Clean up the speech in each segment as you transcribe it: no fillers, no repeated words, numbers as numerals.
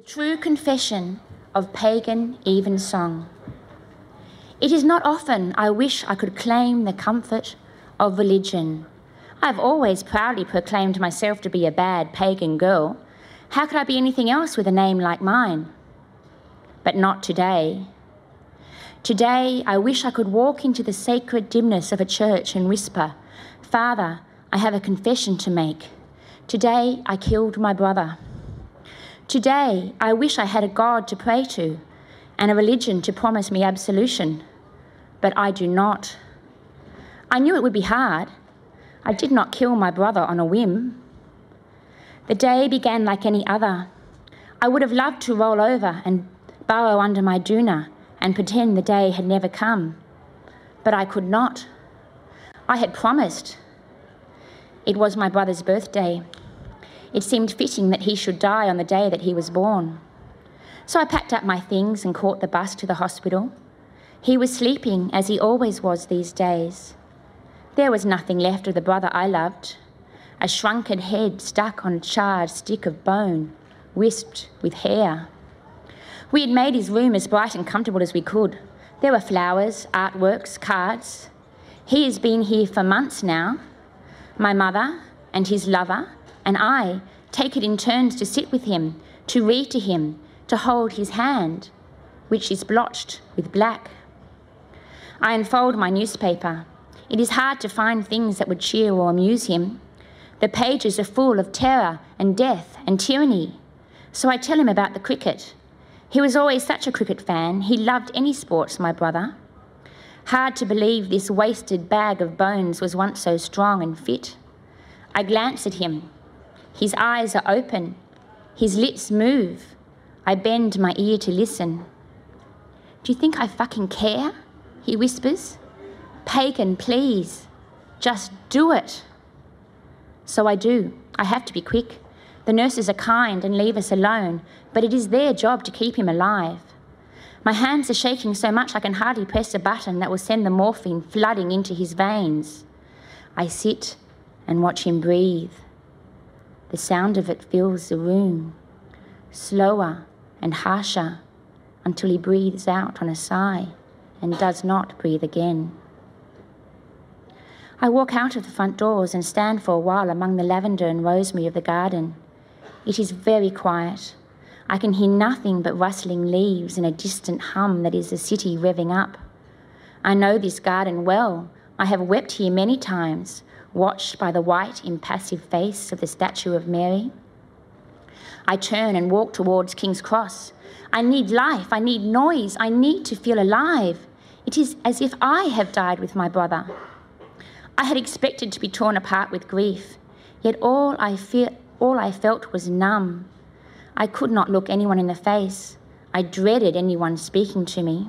true confession of pagan evensong. It is not often I wish I could claim the comfort of religion. I have always proudly proclaimed myself to be a bad pagan girl. How could I be anything else with a name like mine? But not today. Today, I wish I could walk into the sacred dimness of a church and whisper, "Father, I have a confession to make. Today, I killed my brother. Today, I wish I had a God to pray to and a religion to promise me absolution. But I do not. I knew it would be hard. I did not kill my brother on a whim. The day began like any other. I would have loved to roll over and burrow under my doona and pretend the day had never come. But I could not. I had promised. It was my brother's birthday. It seemed fitting that he should die on the day that he was born. So I packed up my things and caught the bus to the hospital. He was sleeping, as he always was these days. There was nothing left of the brother I loved. A shrunken head stuck on a charred stick of bone, wisped with hair. We had made his room as bright and comfortable as we could. There were flowers, artworks, cards. He has been here for months now. My mother and his lover and I take it in turns to sit with him, to read to him, to hold his hand, which is blotched with black. I unfold my newspaper. It is hard to find things that would cheer or amuse him. The pages are full of terror and death and tyranny. So I tell him about the cricket. He was always such a cricket fan. He loved any sports, my brother. Hard to believe this wasted bag of bones was once so strong and fit. I glance at him. His eyes are open. His lips move. I bend my ear to listen. "Do you think I fucking care?" he whispers. "Pagan, please. Just do it." So I do. I have to be quick. The nurses are kind and leave us alone, but it is their job to keep him alive. My hands are shaking so much I can hardly press a button that will send the morphine flooding into his veins. I sit and watch him breathe. The sound of it fills the room, slower and harsher, until he breathes out on a sigh and does not breathe again. I walk out of the front doors and stand for a while among the lavender and rosemary of the garden. It is very quiet. I can hear nothing but rustling leaves and a distant hum that is the city revving up. I know this garden well. I have wept here many times, watched by the white, impassive face of the statue of Mary. I turn and walk towards King's Cross. I need life, I need noise, I need to feel alive. It is as if I have died with my brother. I had expected to be torn apart with grief, yet all I felt was numb. I could not look anyone in the face. I dreaded anyone speaking to me.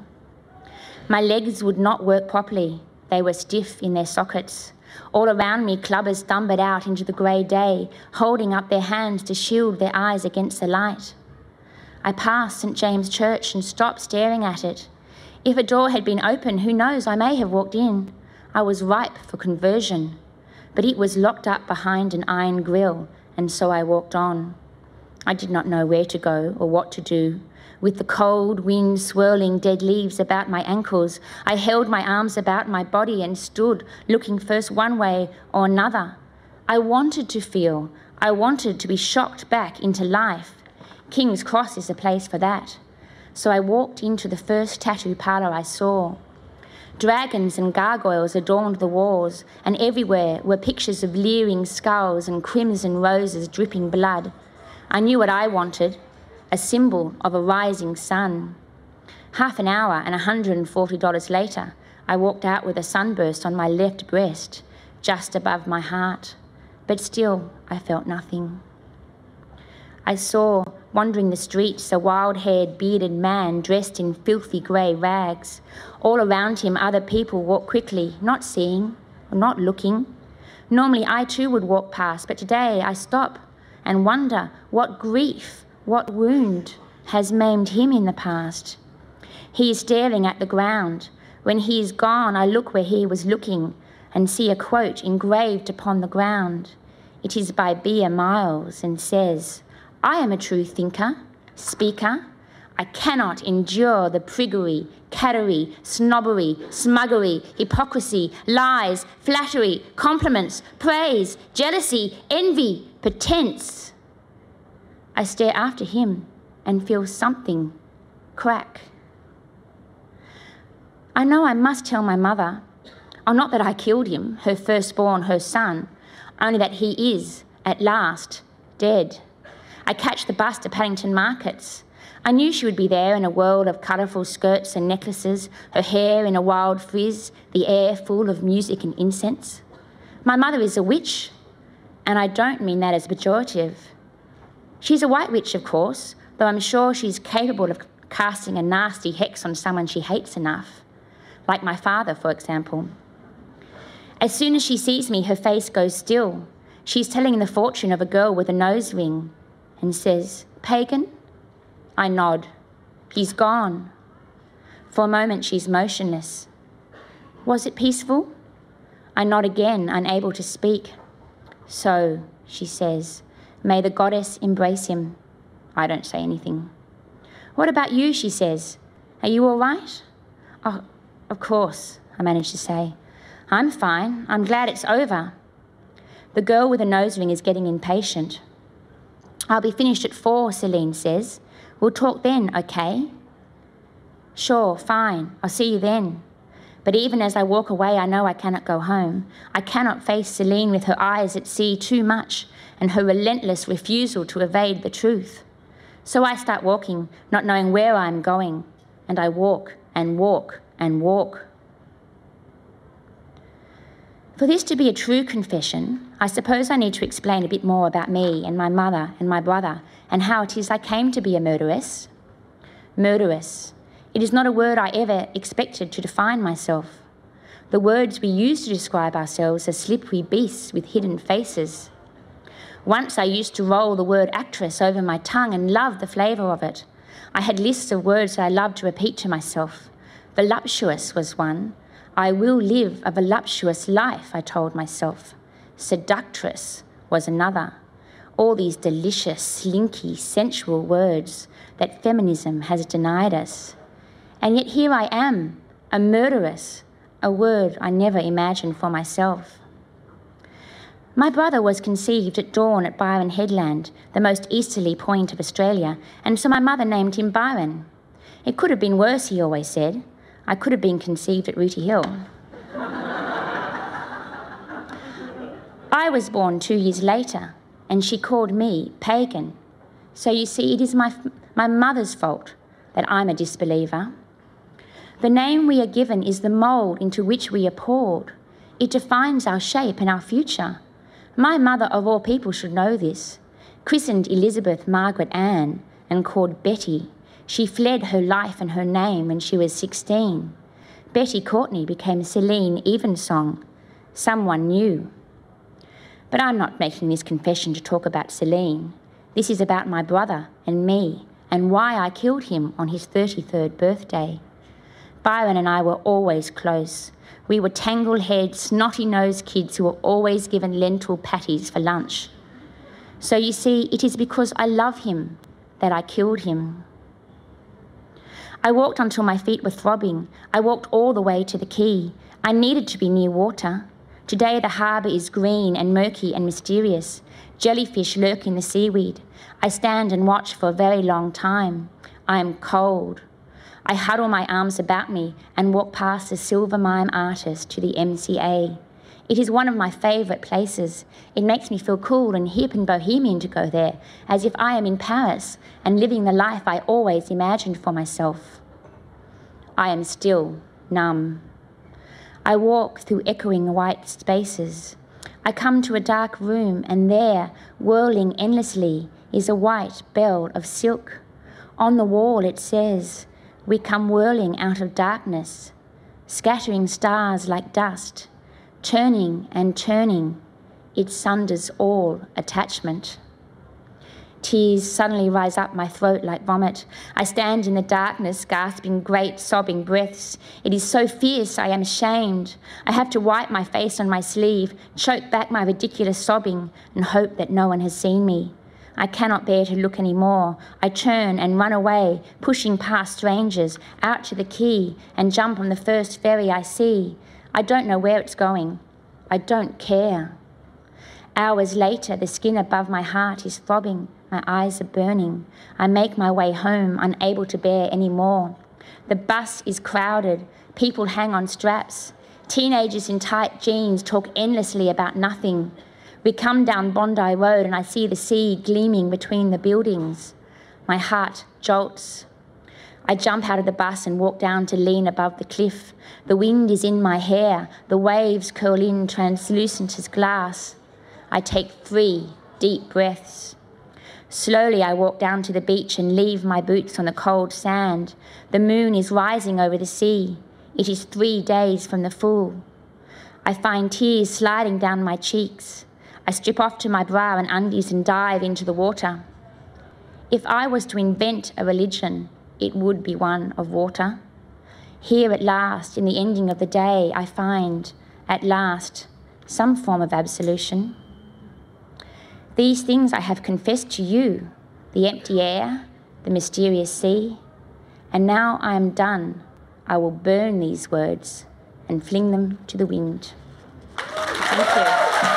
My legs would not work properly. They were stiff in their sockets. All around me, clubbers thumbered out into the grey day, holding up their hands to shield their eyes against the light. I passed St. James Church and stopped staring at it. If a door had been open, who knows, I may have walked in. I was ripe for conversion, but it was locked up behind an iron grille, and so I walked on. I did not know where to go or what to do. With the cold wind swirling dead leaves about my ankles, I held my arms about my body and stood, looking first one way or another. I wanted to feel. I wanted to be shocked back into life. King's Cross is a place for that. So I walked into the first tattoo parlour I saw. Dragons and gargoyles adorned the walls, and everywhere were pictures of leering skulls and crimson roses dripping blood. I knew what I wanted, a symbol of a rising sun. Half an hour and $140 later, I walked out with a sunburst on my left breast, just above my heart. But still, I felt nothing. I saw, wandering the streets, a wild-haired, bearded man dressed in filthy grey rags. All around him, other people walked quickly, not seeing or not looking. Normally, I too would walk past, but today I stop and wonder what grief, what wound has maimed him in the past. He is staring at the ground. When he is gone, I look where he was looking and see a quote engraved upon the ground. It is by Bea Miles and says, "I am a true thinker. Speaker, I cannot endure the priggery, cattery, snobbery, smuggery, hypocrisy, lies, flattery, compliments, praise, jealousy, envy, pretense. I stare after him and feel something crack. I know I must tell my mother, not that I killed him, her firstborn, her son, only that he is, at last, dead. I catch the bus to Paddington Markets. I knew she would be there in a world of colourful skirts and necklaces, her hair in a wild frizz, the air full of music and incense. My mother is a witch, and I don't mean that as pejorative. She's a white witch, of course, though I'm sure she's capable of casting a nasty hex on someone she hates enough, like my father, for example. As soon as she sees me, her face goes still. She's telling the fortune of a girl with a nose ring and says, "Pagan?" I nod. He's gone. For a moment, she's motionless. Was it peaceful? I nod again, unable to speak. So, she says, may the goddess embrace him. I don't say anything. What about you, she says. Are you all right? Oh, of course, I manage to say. I'm fine. I'm glad it's over. The girl with the nose ring is getting impatient. I'll be finished at 4, Celine says. We'll talk then, okay? Sure, fine. I'll see you then. But even as I walk away, I know I cannot go home. I cannot face Celine with her eyes at sea too much and her relentless refusal to evade the truth. So I start walking, not knowing where I am going, and I walk and walk and walk. For this to be a true confession, I suppose I need to explain a bit more about me and my mother and my brother and how it is I came to be a murderess. Murderess. It is not a word I ever expected to define myself. The words we use to describe ourselves are slippery beasts with hidden faces. Once I used to roll the word actress over my tongue and love the flavour of it. I had lists of words that I loved to repeat to myself. Voluptuous was one. I will live a voluptuous life, I told myself. Seductress was another. All these delicious, slinky, sensual words that feminism has denied us. And yet here I am, a murderess, a word I never imagined for myself. My brother was conceived at dawn at Byron Headland, the most easterly point of Australia, and so my mother named him Byron. It could have been worse, he always said. I could have been conceived at Rooty Hill. I was born 2 years later, and she called me pagan. So you see, it is my mother's fault that I'm a disbeliever. The name we are given is the mould into which we are poured. It defines our shape and our future. My mother, of all people, should know this. Christened Elizabeth Margaret Ann and called Betty, she fled her life and her name when she was 16. Betty Courtney became Celine Evensong, someone new. But I'm not making this confession to talk about Celine. This is about my brother and me and why I killed him on his 33rd birthday. Byron and I were always close. We were tangle-haired, snotty-nosed kids who were always given lentil patties for lunch. So you see, it is because I love him that I killed him. I walked until my feet were throbbing. I walked all the way to the quay. I needed to be near water. Today the harbour is green and murky and mysterious. Jellyfish lurk in the seaweed. I stand and watch for a very long time. I am cold. I huddle my arms about me and walk past the silver mime artist to the MCA. It is one of my favourite places. It makes me feel cool and hip and bohemian to go there, as if I am in Paris and living the life I always imagined for myself. I am still numb. I walk through echoing white spaces. I come to a dark room, and there, whirling endlessly, is a white bell of silk. On the wall it says, "We come whirling out of darkness, scattering stars like dust, turning and turning, it sunders all attachment." Tears suddenly rise up my throat like vomit. I stand in the darkness, gasping great sobbing breaths. It is so fierce I am ashamed. I have to wipe my face on my sleeve, choke back my ridiculous sobbing, and hope that no one has seen me. I cannot bear to look any more. I turn and run away, pushing past strangers, out to the quay, and jump on the first ferry I see. I don't know where it's going. I don't care. Hours later, the skin above my heart is throbbing. My eyes are burning. I make my way home, unable to bear any more. The bus is crowded. People hang on straps. Teenagers in tight jeans talk endlessly about nothing. We come down Bondi Road and I see the sea gleaming between the buildings. My heart jolts. I jump out of the bus and walk down to lean above the cliff. The wind is in my hair. The waves curl in translucent as glass. I take 3 deep breaths. Slowly I walk down to the beach and leave my boots on the cold sand. The moon is rising over the sea. It is 3 days from the full. I find tears sliding down my cheeks. I strip off to my bra and undies and dive into the water. If I was to invent a religion, it would be one of water. Here at last, in the ending of the day, I find, at last, some form of absolution. These things I have confessed to you, the empty air, the mysterious sea, and now I am done. I will burn these words and fling them to the wind. Thank you.